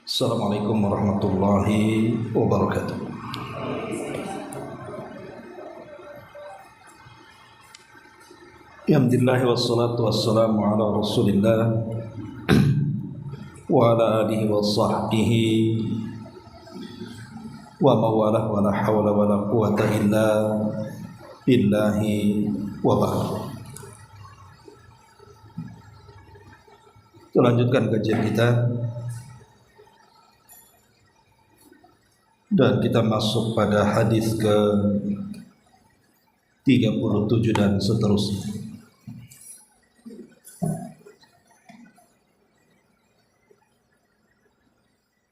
Assalamualaikum warahmatullahi wabarakatuh. Alhamdulillah wassalatu wassalamu ala Rasulillah wa ala alihi wa sahbihi wa mawalah wa la hawla wa la quwata illa billahi wa ba'd. Kita lanjutkan kajian kita dan kita masuk pada hadis ke 37 dan seterusnya.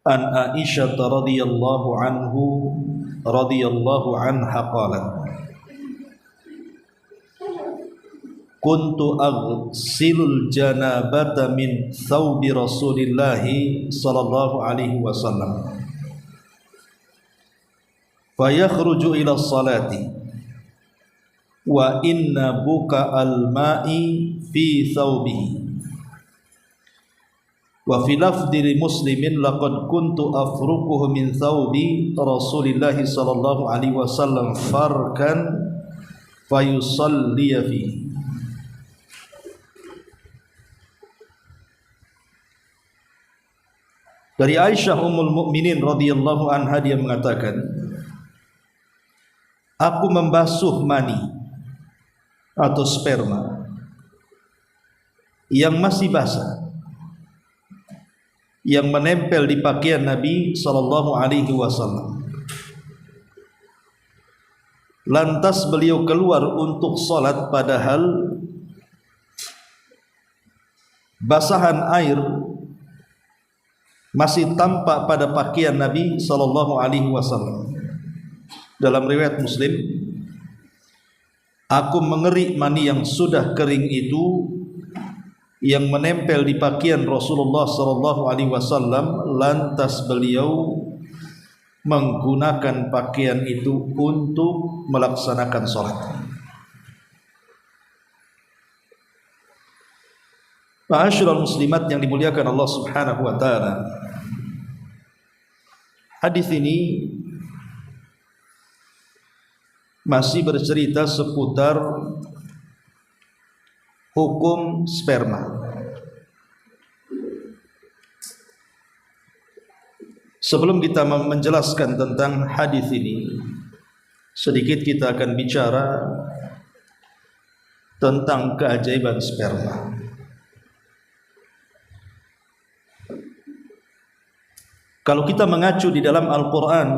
An Aisyah radhiyallahu anha qalat kuntu aghsilul janabata min thawbi Rasulillahi sallallahu alaihi wasallam fayakhruju ila salati wa inna buka al-ma'i fi thawbihi wa fi lafdhi li muslimin laqad kuntu afruquhu min thawbi Rasulillahi sallallahu alaihi wasallam farkan fayusalli fihi. Dari Aisyah Ummul Mukminin radhiyallahu anha, dia mengatakan, aku membasuh mani atau sperma yang masih basah, yang menempel di pakaian Nabi sallallahu alaihi wasallam. Lantas beliau keluar untuk salat, padahal basahan air masih tampak pada pakaian Nabi sallallahu alaihi wasallam. Dalam riwayat Muslim, aku mengerik mani yang sudah kering itu yang menempel di pakaian Rasulullah sallallahu alaihi wasallam, lantas beliau menggunakan pakaian itu untuk melaksanakan salat. Ma'asyiral muslimat yang dimuliakan Allah Subhanahu wa taala, hadis ini masih bercerita seputar hukum sperma. Sebelum kita menjelaskan tentang hadis ini, sedikit kita akan bicara tentang keajaiban sperma. Kalau kita mengacu di dalam Al-Quran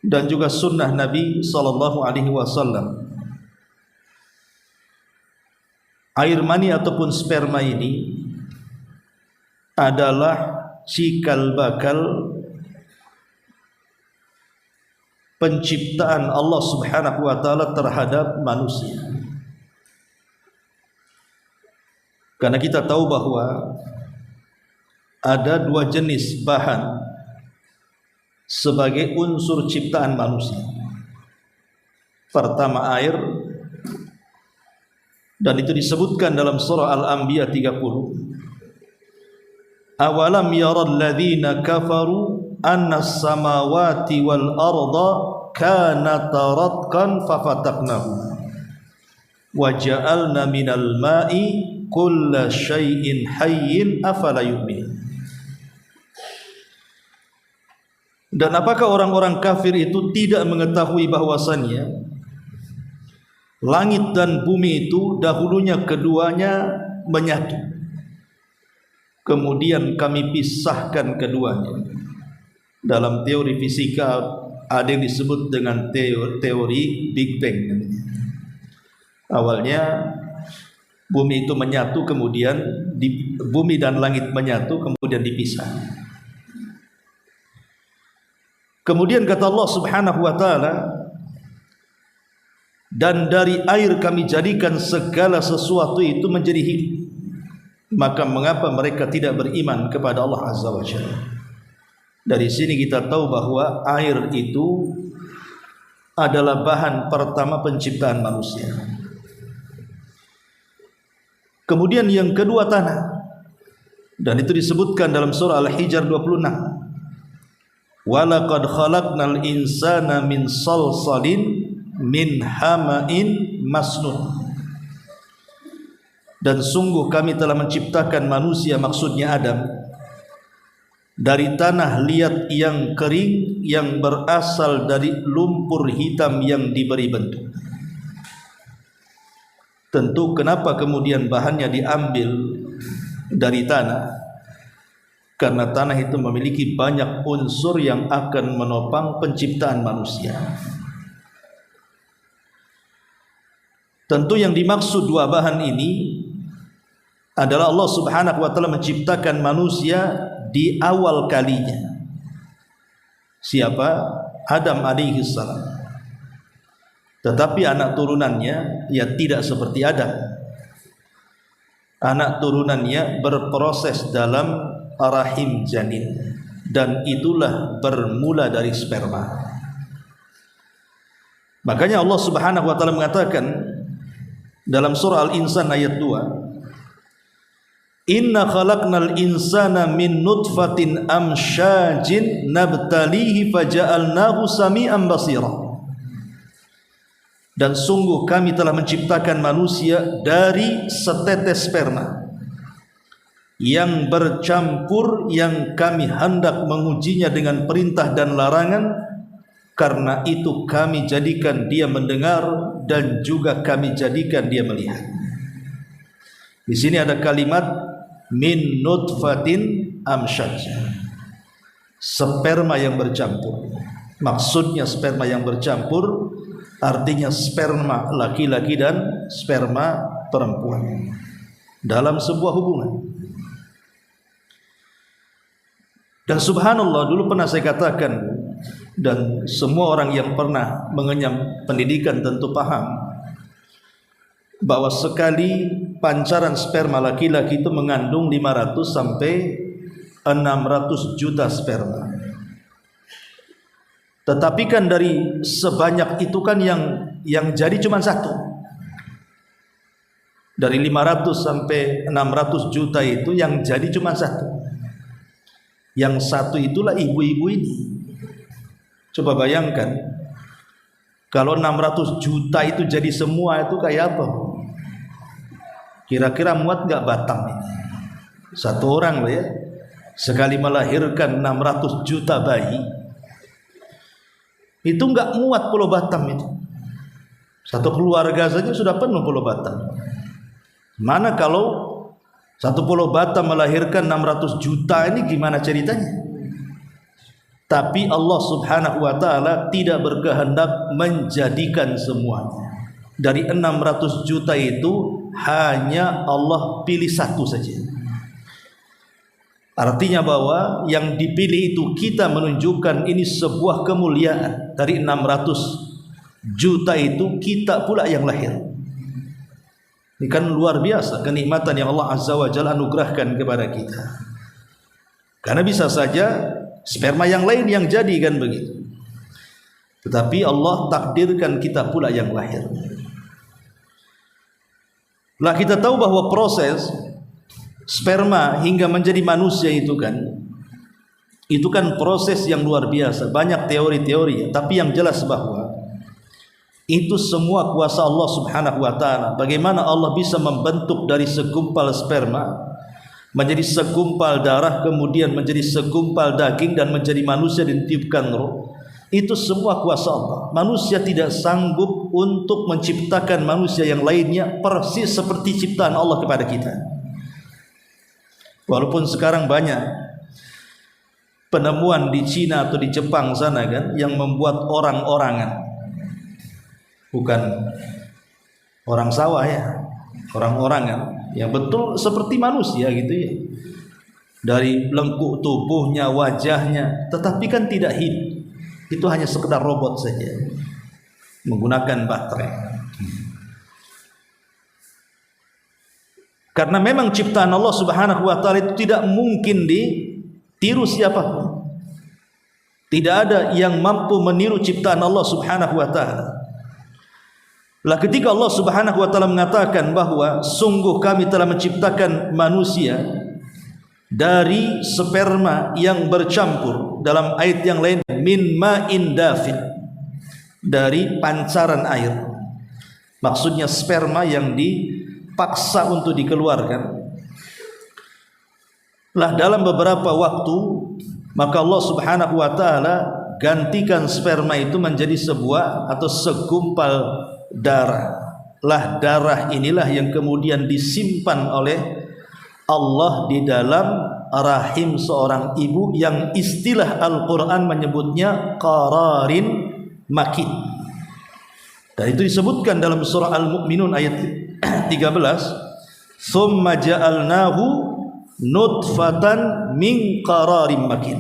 dan juga sunnah Nabi sallallahu alaihi wasallam, air mani ataupun sperma ini adalah cikal bakal penciptaan Allah Subhanahu wa taala terhadap manusia. Karena kita tahu bahwa ada dua jenis bahan sebagai unsur ciptaan manusia. Pertama air, dan itu disebutkan dalam surah Al-Anbiya 30. Awalam yaral ladzina kafaru anna as-samawati wal arda kanata ratqan fafataqnahu wa ja'alna minal ma'i kulla syai'in hayyin afala yu'min. Dan apakah orang-orang kafir itu tidak mengetahui bahwasannya langit dan bumi itu dahulunya keduanya menyatu, kemudian kami pisahkan keduanya. Dalam teori fisika ada yang disebut dengan teori Big Bang. Awalnya bumi itu menyatu, kemudian bumi dan langit menyatu, kemudian dipisah. Kemudian kata Allah Subhanahu wa taala, dan dari air kami jadikan segala sesuatu itu menjadi hidup. Maka mengapa mereka tidak beriman kepada Allah Azza wa Jalla? Dari sini kita tahu bahwa air itu adalah bahan pertama penciptaan manusia. Kemudian yang kedua tanah. Dan itu disebutkan dalam surah Al-Hijr 26. Walaqad khalaqnal insana min salsalin min hama'in masnun. Dan sungguh kami telah menciptakan manusia, maksudnya Adam, dari tanah liat yang kering yang berasal dari lumpur hitam yang diberi bentuk. Tentu kenapa kemudian bahannya diambil dari tanah? Karena tanah itu memiliki banyak unsur yang akan menopang penciptaan manusia. Tentu yang dimaksud dua bahan ini adalah Allah Subhanahu wa taala menciptakan manusia di awal kalinya. Siapa? Adam alaihi salam. Tetapi anak turunannya ya tidak seperti Adam. Anak turunannya berproses dalam rahim janin, dan itulah bermula dari sperma. Makanya Allah Subhanahu wa taala mengatakan dalam surah Al-Insan ayat 2, Inna khalaqnal insana min nutfatin amsyajin nabtalihi faja'alnahu sami'an basira. Dan sungguh kami telah menciptakan manusia dari setetes sperma yang bercampur, yang kami hendak mengujinya dengan perintah dan larangan. Karena itu kami jadikan dia mendengar dan juga kami jadikan dia melihat. Di sini ada kalimat min nutfatin amsyaj, sperma yang bercampur. Maksudnya sperma yang bercampur artinya sperma laki-laki dan sperma perempuan dalam sebuah hubungan. Dan subhanallah, dulu pernah saya katakan, dan semua orang yang pernah mengenyam pendidikan tentu paham, bahwa sekali pancaran sperma laki-laki itu mengandung 500 sampai 600 juta sperma. Tetapi kan dari sebanyak itu kan yang jadi cuma satu. Dari 500 sampai 600 juta itu yang jadi cuma satu. Yang satu itulah ibu-ibu ini. Coba bayangkan, kalau 600 juta itu jadi semua, itu kayak apa? Kira-kira muat gak batang ini? Satu orang lah ya, sekali melahirkan 600 juta bayi, itu enggak muat Pulau Batam itu. Satu keluarga saja sudah penuh Pulau Batam. Mana kalau satu Pulau Batam melahirkan 600 juta, ini gimana ceritanya? Tapi Allah Subhanahu wa taala tidak berkehendak menjadikan semuanya. Dari 600 juta itu hanya Allah pilih satu saja. Artinya bahwa yang dipilih itu kita menunjukkan ini sebuah kemuliaan. Dari 600 juta itu kita pula yang lahir. Ini kan luar biasa kenikmatan yang Allah Azza wa Jalla anugerahkan kepada kita. Karena bisa saja sperma yang lain yang jadi kan begitu. Tetapi Allah takdirkan kita pula yang lahir. Lah kita tahu bahwa proses sperma hingga menjadi manusia itu kan proses yang luar biasa. Banyak teori-teori, tapi yang jelas bahwa itu semua kuasa Allah Subhanahu wa taala. Bagaimana Allah bisa membentuk dari segumpal sperma menjadi segumpal darah, kemudian menjadi segumpal daging dan menjadi manusia ditiupkan roh. Itu semua kuasa Allah. Manusia tidak sanggup untuk menciptakan manusia yang lainnya persis seperti ciptaan Allah kepada kita. Walaupun sekarang banyak penemuan di Cina atau di Jepang sana kan yang membuat orang-orangan, bukan orang sawah ya, orang-orangan yang betul seperti manusia gitu ya, dari lengkuk tubuhnya, wajahnya, tetapi kan tidak hidup. Itu hanya sekedar robot saja menggunakan baterai. Karena memang ciptaan Allah Subhanahu wa taala itu tidak mungkin ditiru siapapun. Tidak ada yang mampu meniru ciptaan Allah Subhanahu wa taala. Lah ketika Allah Subhanahu wa taala mengatakan bahwa sungguh kami telah menciptakan manusia dari sperma yang bercampur, dalam ayat yang lain min ma'in dafid, dari pancaran air. Maksudnya sperma yang dipaksa untuk dikeluarkan. Lah dalam beberapa waktu maka Allah Subhanahu wa taala gantikan sperma itu menjadi sebuah atau segumpal darah. Lah darah inilah yang kemudian disimpan oleh Allah di dalam rahim seorang ibu, yang istilah Al-Quran menyebutnya qararin makin. Dan itu disebutkan dalam surah Al-Mu'minun ayat 13, "Tsumma ja'alnahu nutfatan min qararin makin."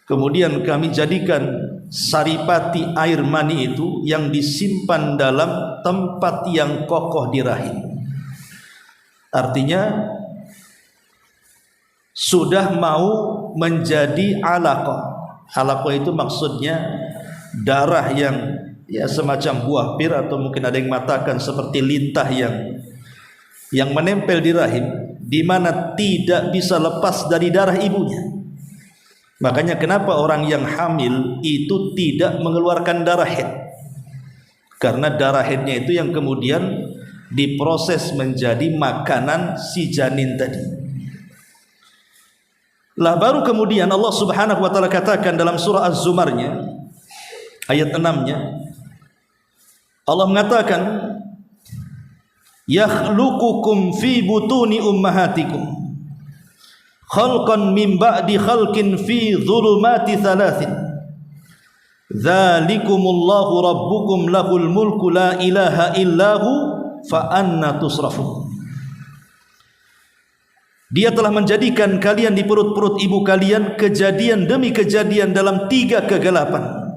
Kemudian kami jadikan saripati air mani itu yang disimpan dalam tempat yang kokoh di rahim. Artinya sudah mau menjadi alaqah. Alaqah itu maksudnya darah yang ya semacam buah pir, atau mungkin ada yang mengatakan seperti lintah yang menempel di rahim, di mana tidak bisa lepas dari darah ibunya. Makanya kenapa orang yang hamil itu tidak mengeluarkan darah haid, karena darah haidnya itu yang kemudian diproses menjadi makanan si janin tadi. Lah baru kemudian Allah Subhanahu wa taala katakan dalam surah Az-Zumarnya ayat 6-nya, Allah mengatakan yakhluqukum fi butuni ummahatikum khalqan min ba'di khalqin fi dhulumati thalathin dzalikumullahu rabbukum lahul mulku la ilaha illahu fa anna tusrafun. Dia telah menjadikan kalian di perut-perut ibu kalian kejadian demi kejadian dalam 3 kegelapan.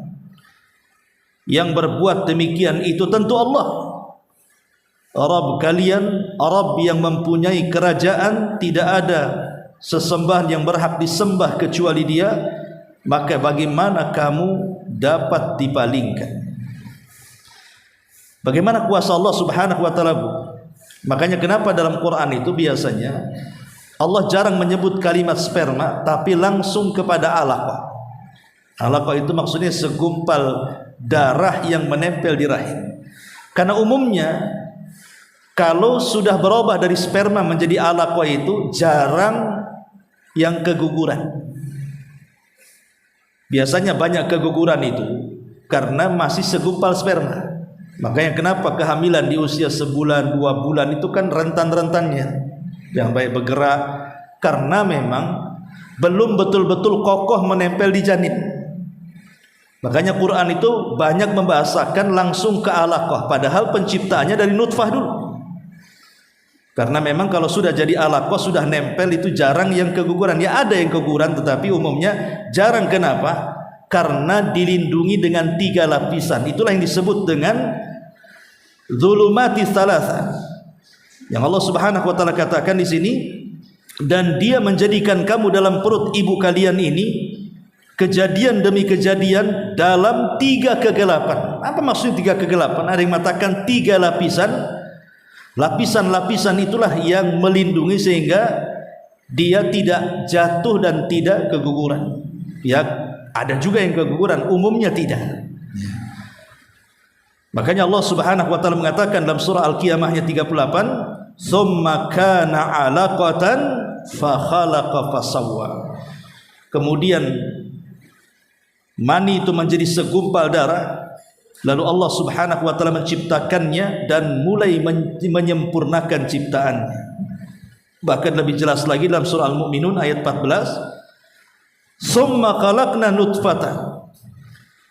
Yang berbuat demikian itu tentu Allah, Rabb kalian, Rabb yang mempunyai kerajaan, tidak ada sesembahan yang berhak disembah kecuali Dia, maka bagaimana kamu dapat dipalingkan? Bagaimana kuasa Allah Subhanahu wa taala? Makanya kenapa dalam Quran itu biasanya Allah jarang menyebut kalimat sperma, tapi langsung kepada alaqah. Alaqah itu maksudnya segumpal darah yang menempel di rahim. Karena umumnya kalau sudah berubah dari sperma menjadi alaqah itu jarang yang keguguran. Biasanya banyak keguguran itu karena masih segumpal sperma. Makanya kenapa kehamilan di usia sebulan 2 bulan itu kan rentan-rentannya yang baik bergerak, karena memang belum betul-betul kokoh menempel di janin. Makanya Quran itu banyak membahasakan langsung ke alaqah, padahal penciptaannya dari nutfah dulu. Karena memang kalau sudah jadi alaqah, sudah nempel, itu jarang yang keguguran. Ya ada yang keguguran, tetapi umumnya jarang. Kenapa? Karena dilindungi dengan 3 lapisan. Itulah yang disebut dengan zulumati thalatha, yang Allah Subhanahu wa taala katakan di sini, dan Dia menjadikan kamu dalam perut ibu kalian ini kejadian demi kejadian dalam 3 kegelapan. Apa maksudnya 3 kegelapan? Ada yang mengatakan 3 lapisan. Lapisan-lapisan itulah yang melindungi sehingga dia tidak jatuh dan tidak keguguran. Ya, ada juga yang keguguran, umumnya tidak. Makanya Allah Subhanahu wa taala mengatakan dalam surah Al-Qiyamah ayat 38, "Tsumma kana 'alaqatan fa khalaqa fasawwa." Kemudian mani itu menjadi segumpal darah, lalu Allah Subhanahu wa taala menciptakannya dan mulai menyempurnakan ciptaannya. Bahkan lebih jelas lagi dalam surah Al-Mu'minun ayat 14, "Tsumma khalaqna nutfatan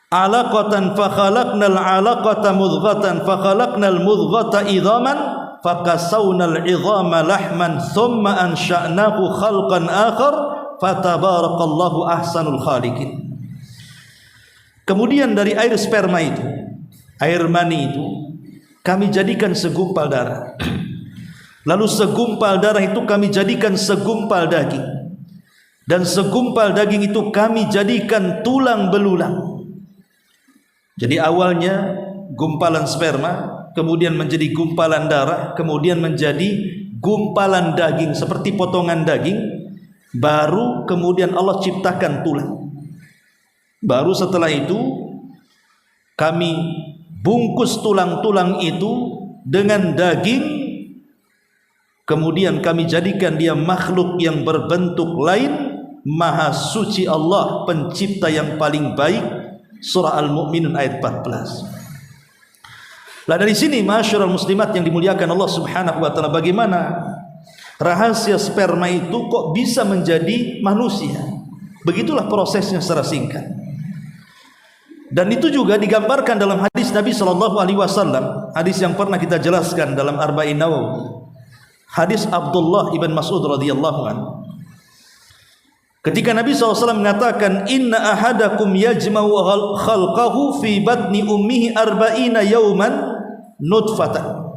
alaqatan fa khalaqnal 'alaqata mudghatan fa khalaqnal mudghata idhaman fa kasawnal idhama lahman thumma ansha'nahu khalqan akhar fatabarakallahu ahsanul khaliqin." Kemudian dari air sperma itu, air mani itu, kami jadikan segumpal darah. Lalu segumpal darah itu kami jadikan segumpal daging, dan segumpal daging itu kami jadikan tulang belulang. Jadi awalnya gumpalan sperma, kemudian menjadi gumpalan darah, kemudian menjadi gumpalan daging seperti potongan daging, baru kemudian Allah ciptakan tulang. Baru setelah itu kami bungkus tulang-tulang itu dengan daging, kemudian kami jadikan dia makhluk yang berbentuk lain. Maha suci Allah, pencipta yang paling baik. Surah Al-Mu'minun ayat 14. Lah dari sini masyarul muslimat yang dimuliakan Allah Subhanahu wa taala, bagaimana rahasia sperma itu kok bisa menjadi manusia. Begitulah prosesnya secara singkat. Dan itu juga digambarkan dalam hadis Nabi sallallahu alaihi wasallam, hadis yang pernah kita jelaskan dalam Arba'in Nawawi. Hadis Abdullah ibn Mas'ud radhiyallahu anhu. Ketika Nabi SAW mengatakan, inna ahadakum yajma'u khalqahu fi batni ummihi arba'ina yawman nutfatan.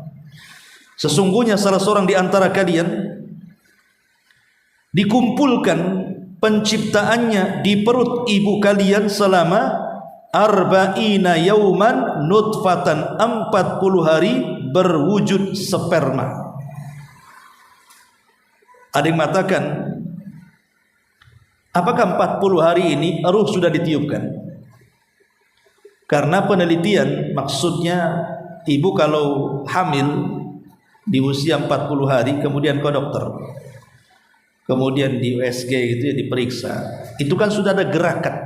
Sesungguhnya salah seorang di antara kalian dikumpulkan penciptaannya di perut ibu kalian selama arba'ina yawman nutfatan, 40 hari berwujud sperma. Ada yang mengatakan, apakah 40 hari ini ruh sudah ditiupkan? Karena penelitian, maksudnya ibu kalau hamil di usia 40 hari kemudian ke dokter, kemudian di USG gitu ya, diperiksa, itu kan sudah ada gerakan,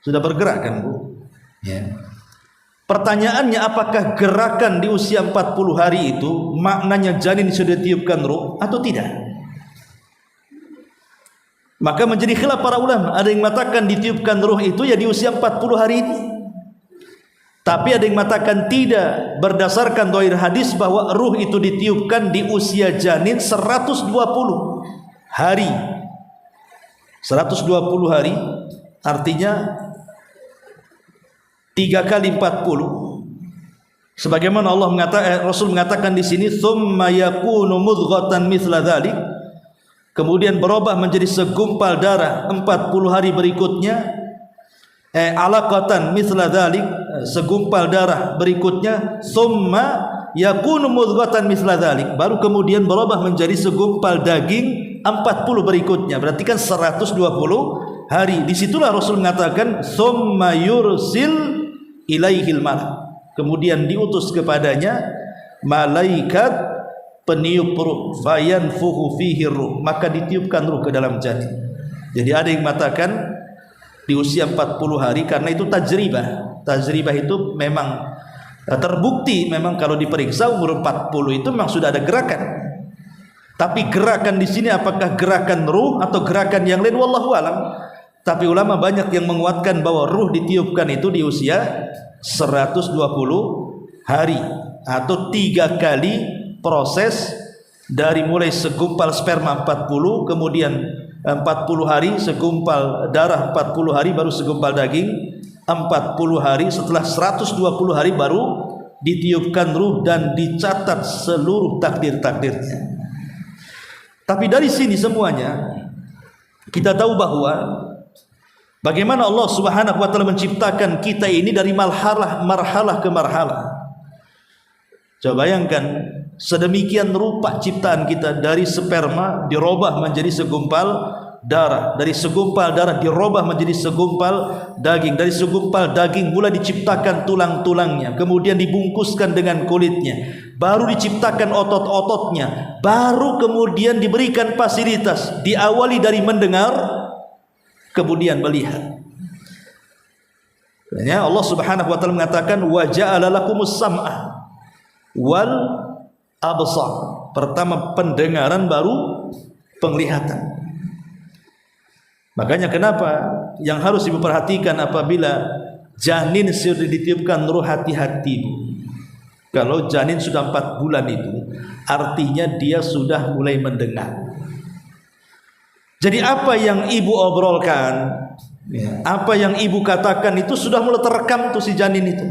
sudah bergerak kan Bu ya. Pertanyaannya, apakah gerakan di usia 40 hari itu maknanya janin sudah ditiupkan ruh atau tidak? Maka menjadi khilaf para ulama. Ada yang mengatakan ditiupkan ruh itu ya di usia 40 hari ini. Tapi ada yang mengatakan tidak, berdasarkan doir hadis bahwa ruh itu ditiupkan di usia janin 120 hari. 120 hari artinya 3 kali 40. Sebagaimana Rasul mengatakan di sini, tsumma yakunu mudghatan mithla dzalik. Kemudian berubah menjadi segumpal darah 40 hari berikutnya. Alaqatan mithla dzalik, segumpal darah berikutnya. Tsumma yakunu mudghatan mithla dzalik, baru kemudian berubah menjadi segumpal daging 40 berikutnya. Berarti kan 120 hari. Disitulah Rasul mengatakan tsumma yursil ilaihil malak, kemudian diutus kepadanya malaikat peniup ruh, fayanfuhu fihi ruh, maka ditiupkan ruh ke dalam janin. Jadi ada yang mengatakan di usia 40 hari karena itu tajribah. Tajribah itu memang terbukti, memang kalau diperiksa umur 40 itu memang sudah ada gerakan. Tapi gerakan di sini apakah gerakan ruh atau gerakan yang lain, wallahu alam. Tapi ulama banyak yang menguatkan bahwa ruh ditiupkan itu di usia 120 hari atau 3 kali proses, dari mulai segumpal sperma 40, kemudian 40 hari segumpal darah, 40 hari baru segumpal daging, 40 hari, setelah 120 hari baru ditiupkan ruh dan dicatat seluruh takdir-takdirnya. Tapi dari sini semuanya kita tahu bahwa bagaimana Allah Subhanahu wa taala menciptakan kita ini dari marhalah ke marhalah. Coba bayangkan, sedemikian rupa ciptaan kita, dari sperma dirubah menjadi segumpal darah, dari segumpal darah dirubah menjadi segumpal daging, dari segumpal daging mulai diciptakan tulang-tulangnya, kemudian dibungkuskan dengan kulitnya, baru diciptakan otot-ototnya, baru kemudian diberikan fasilitas, diawali dari mendengar, kemudian melihat. Ya, Allah Subhanahu wa taala mengatakan wa ja'ala lakumus sam'a wal absar. Pertama pendengaran, baru penglihatan. Makanya kenapa yang harus ibu perhatikan apabila janin sudah ditiupkan ruh, hati-hati Bu. Kalau janin sudah 4 bulan itu artinya dia sudah mulai mendengar. Jadi apa yang ibu obrolkan, apa yang ibu katakan itu sudah mulai terekam tuh si janin itu.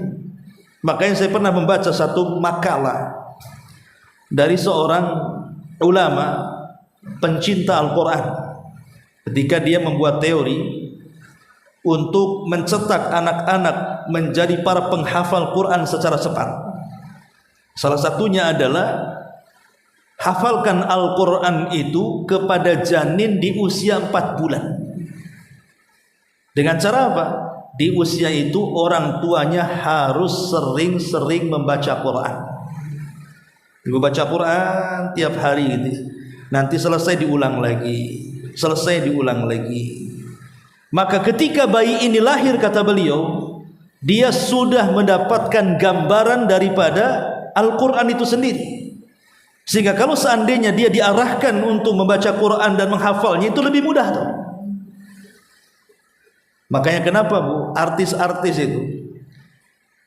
Makanya saya pernah membaca satu makalah dari seorang ulama pencinta Al-Quran, ketika dia membuat teori untuk mencetak anak-anak menjadi para penghafal Quran secara cepat. Salah satunya adalah hafalkan Al-Quran itu kepada janin di usia 4 bulan. Dengan cara apa? Di usia itu orang tuanya harus sering-sering membaca Quran. Ibu baca Quran tiap hari gitu. Nanti selesai diulang lagi, selesai diulang lagi. Maka ketika bayi ini lahir, kata beliau, dia sudah mendapatkan gambaran daripada Al-Quran itu sendiri. Sehingga kalau seandainya dia diarahkan untuk membaca Quran dan menghafalnya, itu lebih mudah tuh. Makanya kenapa Bu, artis-artis itu,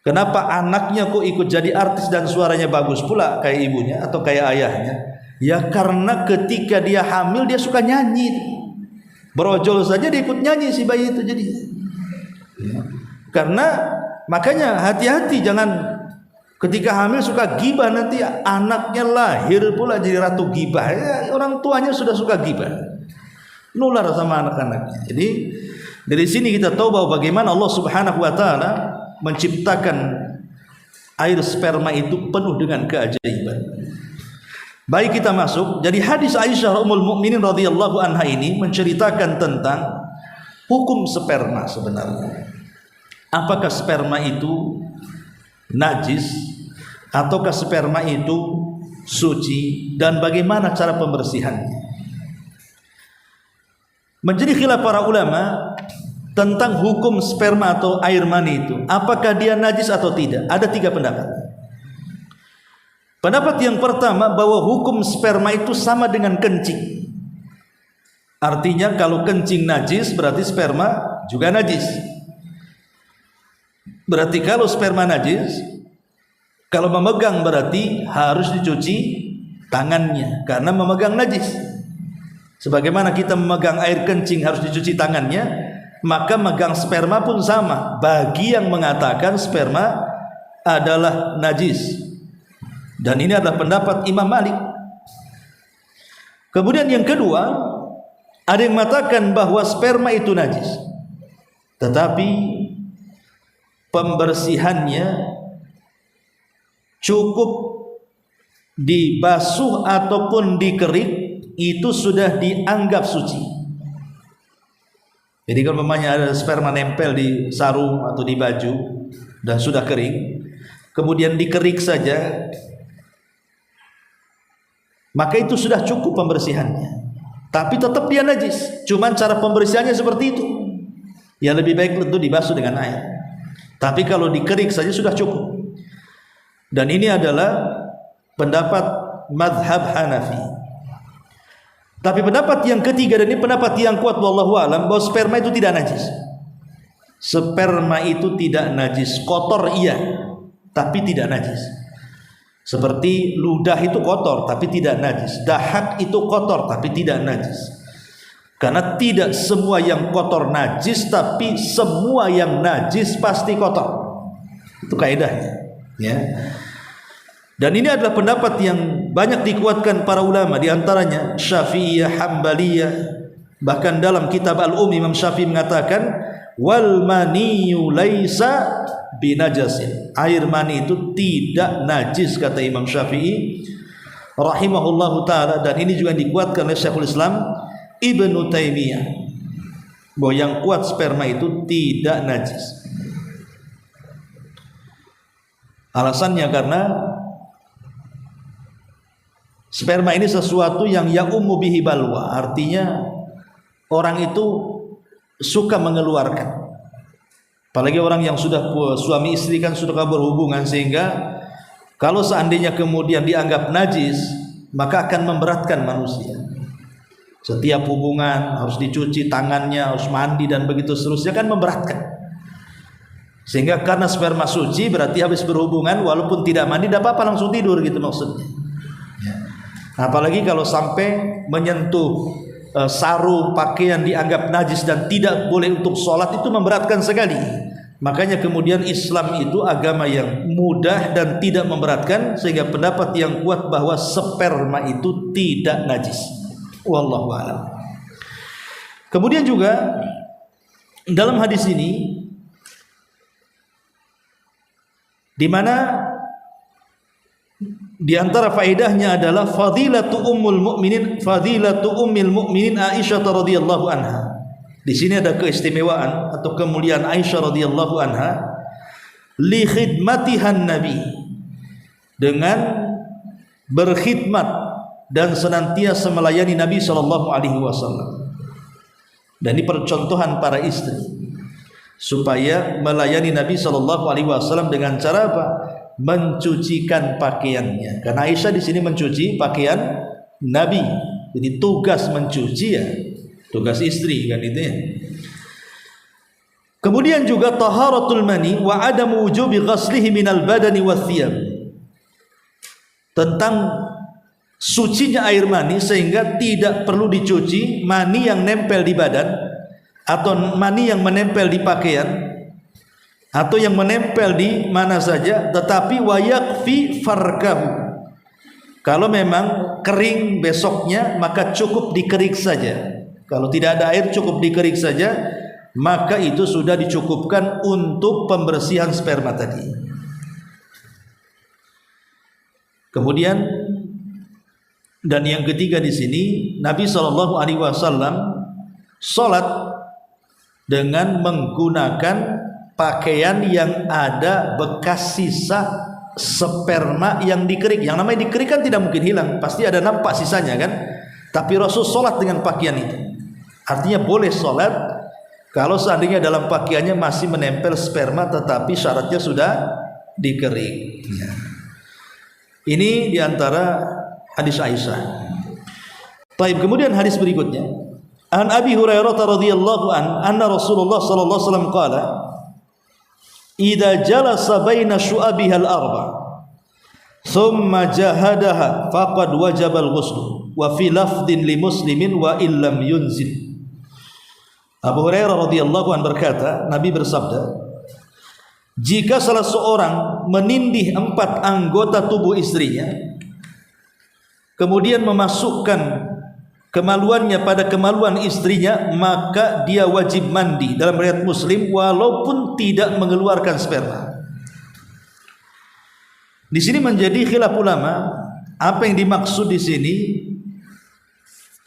kenapa anaknya kok ikut jadi artis dan suaranya bagus pula kayak ibunya atau kayak ayahnya? Ya karena ketika dia hamil dia suka nyanyi. Berojol saja dia ikut nyanyi si bayi itu jadi. Karena makanya hati-hati, jangan ketika hamil suka gibah, nanti anaknya lahir pula jadi ratu gibah. Ya, orang tuanya sudah suka gibah, nular sama anak-anaknya. Jadi dari sini kita tahu bahwa bagaimana Allah Subhanahu wa taala menciptakan air sperma itu penuh dengan keajaiban. Baik, kita masuk. Jadi hadis Aisyah Ummul Mukminin radhiyallahu anha ini menceritakan tentang hukum sperma sebenarnya. Apakah sperma itu najis ataukah sperma itu suci, dan bagaimana cara pembersihannya? Menjadi khilaf para ulama tentang hukum sperma atau air mani itu, apakah dia najis atau tidak. Ada 3 pendapat. Pendapat yang pertama bahwa hukum sperma itu sama dengan kencing. Artinya kalau kencing najis berarti sperma juga najis. Berarti kalau sperma najis, kalau memegang berarti harus dicuci tangannya karena memegang najis. Sebagaimana kita memegang air kencing harus dicuci tangannya, maka megang sperma pun sama. Bagi yang mengatakan sperma adalah najis, dan ini adalah pendapat Imam Malik. Kemudian yang kedua, ada yang mengatakan bahwa sperma itu najis, tetapi pembersihannya cukup dibasuh ataupun dikerik, itu sudah dianggap suci. Jadi kalau memangnya ada sperma nempel di sarung atau di baju dan sudah kering, kemudian dikerik saja, maka itu sudah cukup pembersihannya. Tapi tetap dia najis, cuman cara pembersihannya seperti itu. Ya lebih baik tentu dibasuh dengan air. Tapi kalau dikerik saja sudah cukup. Dan ini adalah pendapat mazhab Hanafi. Tapi pendapat yang ketiga, dan ini pendapat yang kuat wallahu alam, bahwa sperma itu tidak najis. Sperma itu tidak najis, kotor iya, tapi tidak najis. Seperti ludah itu kotor tapi tidak najis, dahak itu kotor tapi tidak najis. Karena tidak semua yang kotor najis, tapi semua yang najis pasti kotor. Itu kaidahnya, ya. Dan ini adalah pendapat yang banyak dikuatkan para ulama, di antaranya Syafi'iyah, Hambaliyah. Bahkan dalam kitab Al-Um Imam Syafi'i mengatakan wal maniyu laisa binajasin. Air mani itu tidak najis, kata Imam Syafi'i rahimahullahu taala. Dan ini juga dikuatkan oleh Syekhul Islam Ibnu Taimiyah, bahwa yang kuat sperma itu tidak najis. Alasannya karena sperma ini sesuatu yang ummu bihi balwa, artinya orang itu suka mengeluarkan. Apalagi orang yang sudah suami istri kan sudah berhubungan, sehingga kalau seandainya kemudian dianggap najis, maka akan memberatkan manusia. Setiap hubungan harus dicuci tangannya, harus mandi dan begitu seterusnya, kan memberatkan. Sehingga karena sperma suci berarti habis berhubungan walaupun tidak mandi tidak apa-apa, langsung tidur gitu maksudnya. Apalagi kalau sampai menyentuh sarung pakaian dianggap najis dan tidak boleh untuk sholat, itu memberatkan sekali. Makanya kemudian Islam itu agama yang mudah dan tidak memberatkan, sehingga pendapat yang kuat bahwa sperma itu tidak najis. Wallahu a'lam. Kemudian juga dalam hadis ini, di mana di antara faedahnya adalah fadilatu ummul ummil mukminin Aisyah radhiyallahu anha. Di sini ada keistimewaan atau kemuliaan Aisyah radhiyallahu anha li khidmatihan nabi, dengan berkhidmat dan senantiasa melayani Nabi sallallahu alaihi wasallam. Dan ini percontohan para istri supaya melayani Nabi sallallahu alaihi wasallam dengan cara apa? Mencucikan pakaiannya. Karena Aisyah di sini mencuci pakaian Nabi. Jadi tugas mencuci ya, tugas istri kan itu ya. Kemudian juga taharatul mani wa adamu wujubi ghaslihi minal badani wathiyab. Tentang sucinya air mani sehingga tidak perlu dicuci mani yang nempel di badan atau mani yang menempel di pakaian atau yang menempel di mana saja, tetapi wayakfi farkahu. Kalau memang kering besoknya maka cukup dikerik saja. Kalau tidak ada air cukup dikerik saja, maka itu sudah dicukupkan untuk pembersihan sperma tadi. Kemudian dan yang ketiga di sini Nabi sallallahu alaihi wasallam salat dengan menggunakan pakaian yang ada bekas sisa sperma yang dikerik. Yang namanya dikerik kan tidak mungkin hilang, pasti ada nampak sisanya kan. Tapi Rasul salat dengan pakaian itu. Artinya boleh salat kalau seandainya dalam pakaiannya masih menempel sperma tetapi syaratnya sudah dikerik. Ini diantara hadis Aisyah. Baik, kemudian hadis berikutnya. An Abi Hurairah radhiyallahu anna Rasulullah sallallahu alaihi wasallam qala idza jalasa baina syu'abiha al-arba thumma jahadaha faqad wajaba al-ghusl wa fi lafdin li muslimin wa illam yunzil. Abu Hurairah radhiyallahu anhu berkata, Nabi bersabda, jika salah seorang menindih 4 anggota tubuh istrinya kemudian memasukkan kemaluannya pada kemaluan istrinya, maka dia wajib mandi. Dalam riwayat Muslim, walaupun tidak mengeluarkan sperma. Di sini menjadi khilaf ulama, apa yang dimaksud di sini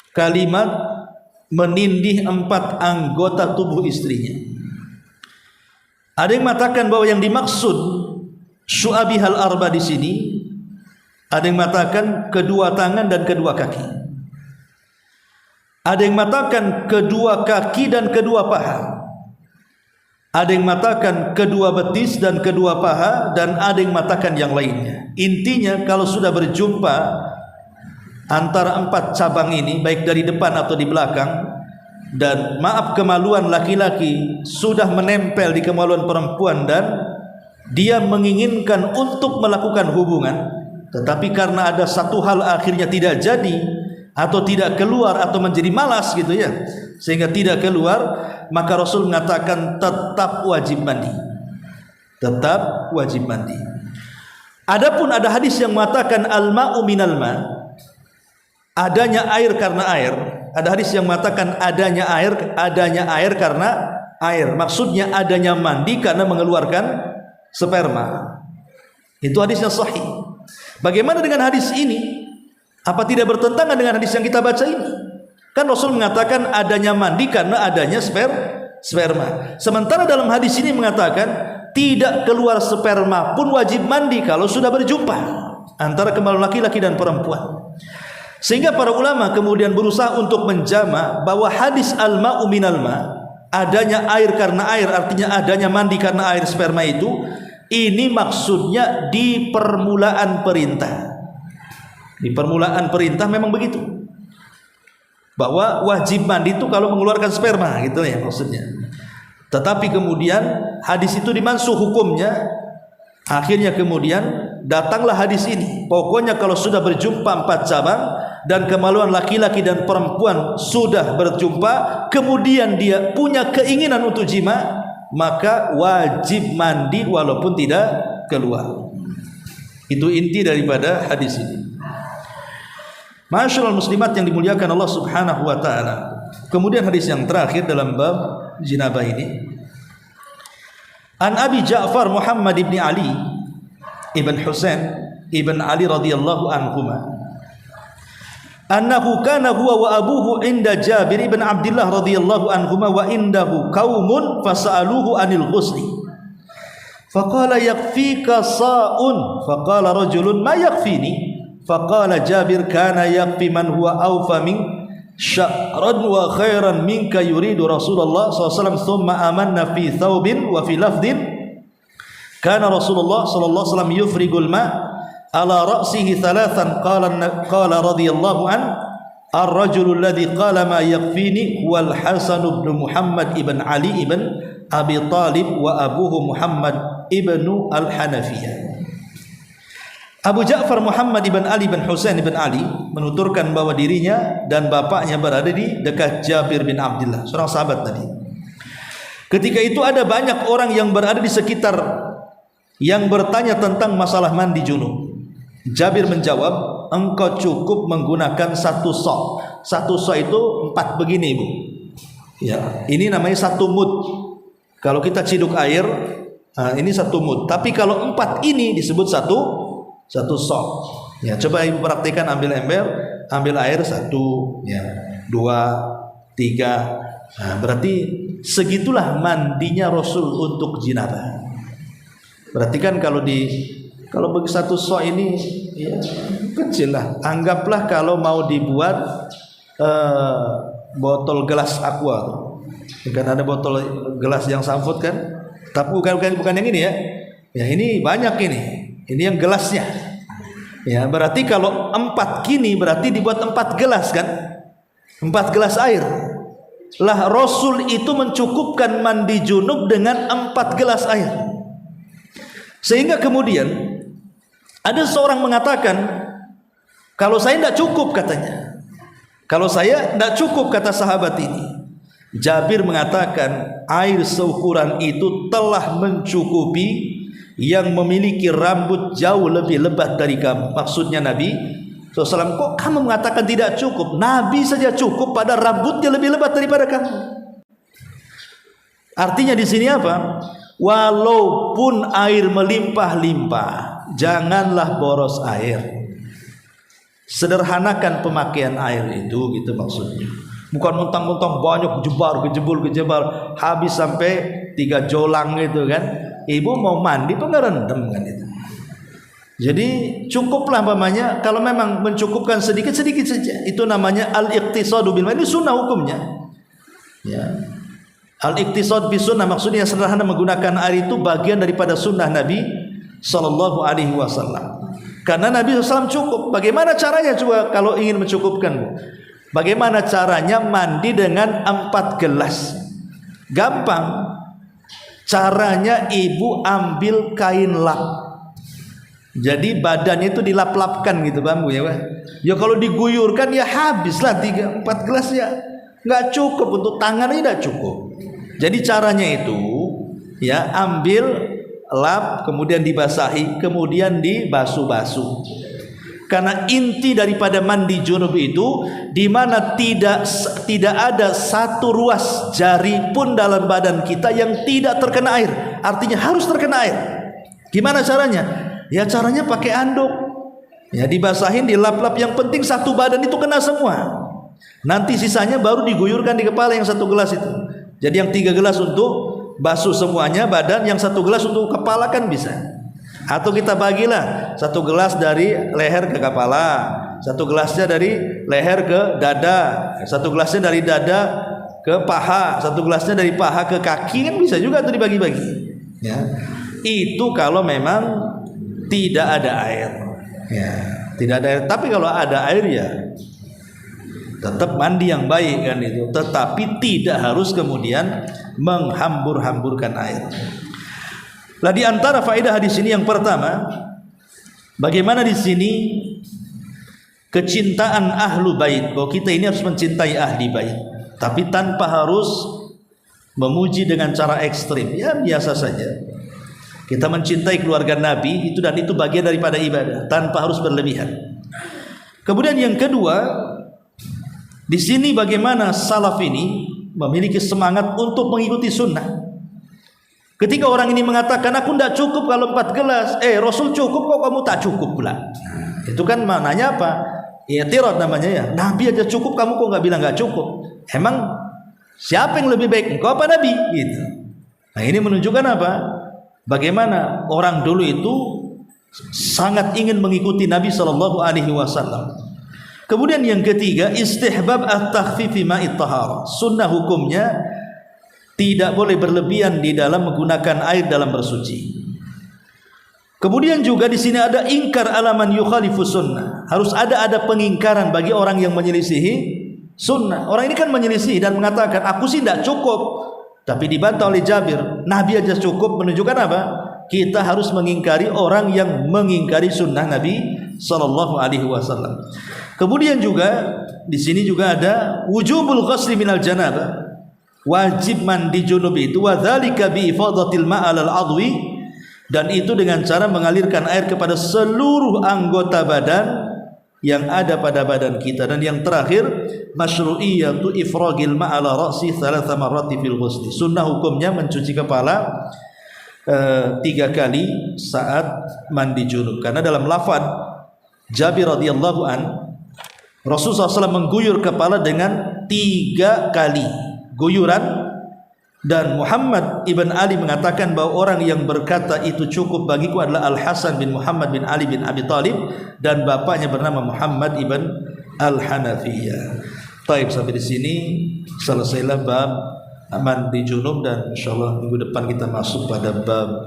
kalimat menindih 4 anggota tubuh istrinya. Ada yang mengatakan bahwa yang dimaksud syu'abihal arba di sini, ada yang mengatakan kedua tangan dan kedua kaki. Ada yang mengatakan kedua kaki dan kedua paha. Ada yang mengatakan kedua betis dan kedua paha, dan ada yang mengatakan yang lainnya. Intinya kalau sudah berjumpa antara 4 cabang ini, baik dari depan atau di belakang, dan maaf kemaluan laki-laki sudah menempel di kemaluan perempuan dan dia menginginkan untuk melakukan hubungan, tetapi karena ada satu hal akhirnya tidak jadi atau tidak keluar atau menjadi malas gitu ya, sehingga tidak keluar, maka Rasul mengatakan tetap wajib mandi. Tetap wajib mandi. Adapun ada hadis yang mengatakan al-ma'u minal ma', adanya air karena air. Ada hadis yang mengatakan adanya air karena air. Maksudnya adanya mandi karena mengeluarkan sperma. Itu hadisnya sahih. Bagaimana dengan hadis ini? Apa tidak bertentangan dengan hadis yang kita baca ini? Kan Rasul mengatakan adanya mandi karena adanya sperma. Sementara dalam hadis ini mengatakan tidak keluar sperma pun wajib mandi kalau sudah berjumpa antara kemaluan laki-laki dan perempuan. Sehingga para ulama kemudian berusaha untuk menjama bahwa hadis al-ma'u minal ma', adanya air karena air, artinya adanya mandi karena air sperma itu, ini maksudnya di permulaan perintah. Di permulaan perintah memang begitu, bahwa wajib mandi itu kalau mengeluarkan sperma gitu ya maksudnya. Tetapi kemudian hadis itu dimansuh hukumnya. Akhirnya kemudian datanglah hadis ini, pokoknya kalau sudah berjumpa 4 cabang dan kemaluan laki-laki dan perempuan sudah berjumpa, kemudian dia punya keinginan untuk jima, maka wajib mandi walaupun tidak keluar. Itu inti daripada hadis ini. Masyaallah muslimat yang dimuliakan Allah Subhanahu wa taala. Kemudian hadis yang terakhir dalam bab jinabah ini. An Abi Ja'far Muhammad ibn Ali ibn Husain ibn Ali radhiyallahu anhuma annahu kana huwa wa abuhu inda Jabir ibn Abdullah radhiyallahu anhuma wa indahu qaumun fasa'aluhu anil ghusli faqala yakfika sa'un faqala rajulun ma yakfini faqala Jabir kana yakfi man huwa awfa min sya'ran wa khairan minka yuridu Rasulullah sallallahu alaihi wasallam thumma amanna fi thawbin wa fi lafdin kana Rasulullah sallallahu alaihi wasallam yufrigul ma ala ra'sihi thalathan qala radhiyallahu an ar-rajul alladhi qala ma yakfini wal Hasan ibn Muhammad ibn Ali ibn Abi Talib wa abuhu Muhammad ibn al-Hanafiyah. Abu Ja'far Muhammad ibn Ali bin Husain ibn Ali menuturkan bahwa dirinya dan bapaknya berada di dekat Jabir bin Abdullah, seorang sahabat tadi. Ketika itu ada banyak orang yang berada di sekitar yang bertanya tentang masalah mandi junub. Jabir menjawab, engkau cukup menggunakan satu sok. Satu sok itu 4 begini, Ibu. Ya, ini namanya satu mud. Kalau kita ciduk air, ini satu mud. Tapi kalau 4 ini disebut satu sok. Ya, coba Ibu praktikkan, ambil ember, ambil air 1, ya, 2, 3. Nah, berarti segitulah mandinya Rasul untuk jinabah. Berarti kan kalau bagi satu sok ini ya, kecil lah. Anggaplah kalau mau dibuat botol gelas aqua, kan ada botol gelas yang samfut kan, tapi bukan yang ini ya. Ya ini banyak ini yang gelasnya. Ya berarti kalau 4 kini berarti dibuat 4 gelas kan, 4 gelas air. Lah Rasul itu mencukupkan mandi junub dengan 4 gelas air. Sehingga kemudian ada seorang mengatakan, kalau saya tidak cukup katanya. Kalau saya tidak cukup kata sahabat ini. Jabir mengatakan air seukuran itu telah mencukupi yang memiliki rambut jauh lebih lebat dari kamu. Maksudnya Nabi SAW, kok kamu mengatakan tidak cukup? Nabi saja cukup pada rambutnya lebih lebat daripada kamu. Artinya di sini apa? Walaupun air melimpah-limpah, janganlah boros air. Sederhanakan pemakaian air itu, gitu maksudnya. Bukan mentang-mentang banyak gejebol, habis sampai 3 jolang gitu kan. Ibu mau mandi tuh nggak rendam kan itu. Jadi cukuplah umpamanya, kalau memang mencukupkan sedikit saja. Itu namanya al-iqtisadu bil ma', ini sunnah hukumnya. Ya. Al-iqtisad bi sunnah maksudnya sederhana menggunakan air itu bagian daripada sunnah Nabi sallallahu alaihi wasallam. Karena Nabi SAW cukup. Bagaimana caranya coba kalau ingin mencukupkan? Bagaimana caranya mandi dengan 4 gelas? Gampang. Caranya ibu ambil kain lap. Jadi badannya itu dilap-lapkan gitu, paham ya? Ya kalau diguyurkan ya habislah 3-4 gelas ya. Nggak cukup, untuk tangannya tidak cukup. Jadi caranya itu ya ambil lap, kemudian dibasahi, kemudian dibasuh-basuh. Karena inti daripada mandi junub itu di mana tidak ada satu ruas jari pun dalam badan kita yang tidak terkena air. Artinya harus terkena air. Gimana caranya? Ya caranya pakai anduk. Ya dibasahin, dilap-lap, yang penting satu badan itu kena semua. Nanti sisanya baru diguyurkan di kepala yang 1 gelas itu. Jadi yang 3 gelas untuk basuh semuanya badan, yang 1 gelas untuk kepala kan bisa. Atau kita bagilah 1 gelas dari leher ke kepala, 1 gelasnya dari leher ke dada, 1 gelasnya dari dada ke paha, 1 gelasnya dari paha ke kaki, kan bisa juga tuh dibagi-bagi. Ya. Itu kalau memang tidak ada air. Ya, tidak ada air. Tapi kalau ada air ya tetap mandi yang baik kan itu, tetapi tidak harus kemudian menghambur-hamburkan air. Lah di antara faedah hadis ini yang pertama, bagaimana di sini kecintaan ahlu bait, bahwa kita ini harus mencintai ahli bait, tapi tanpa harus memuji dengan cara ekstrim. Ya biasa saja. Kita mencintai keluarga Nabi itu, dan itu bagian daripada ibadah tanpa harus berlebihan. Kemudian yang kedua, di sini bagaimana salaf ini memiliki semangat untuk mengikuti sunnah. Ketika orang ini mengatakan aku tidak cukup kalau 4 gelas, Rasul cukup kok kamu tak cukup pula. Itu kan maknanya apa? I'tirad namanya ya. Nabi aja cukup, kamu kok nggak bilang nggak cukup? Emang siapa yang lebih baik, engkau apa Nabi? Gitu. Nah ini menunjukkan apa? Bagaimana orang dulu itu sangat ingin mengikuti Nabi Shallallahu Alaihi Wasallam. Kemudian yang ketiga, istihbab at-takhfifi ma'it tahara. Sunnah hukumnya tidak boleh berlebihan di dalam menggunakan air dalam bersuci. Kemudian juga di sini ada ingkar alaman yukhalifu sunnah. Harus ada pengingkaran bagi orang yang menyelisihi sunnah. Orang ini kan menyelisih dan mengatakan aku sih tidak cukup. Tapi dibantah oleh Jabir, Nabi aja cukup, menunjukkan apa? Kita harus mengingkari orang yang mengingkari sunnah Nabi Sallallahu Alaihi Wasallam. Kemudian juga di sini juga ada wujubul ghusli minal janabah. Wajib mandi junub itu wadzalika bi ifadatil ma'al al-adwi, dan itu dengan cara mengalirkan air kepada seluruh anggota badan yang ada pada badan kita. Dan yang terakhir, masyru'iyatu ifragil ma'ala ra'si 3 marrati fil ghusli. Sunnah hukumnya mencuci kepala 3 kali saat mandi junub. Karena dalam lafaz Jabir radhiyallahu an, Rasulullah SAW mengguyur kepala dengan 3 kali guyuran, dan Muhammad ibn Ali mengatakan bahwa orang yang berkata itu cukup bagiku adalah Al-Hasan bin Muhammad bin Ali bin Abi Thalib, dan bapaknya bernama Muhammad ibn Al-Hanafiyah. Baik, sampai di sini selesailah bab mandi junub, dan insyaallah minggu depan kita masuk pada bab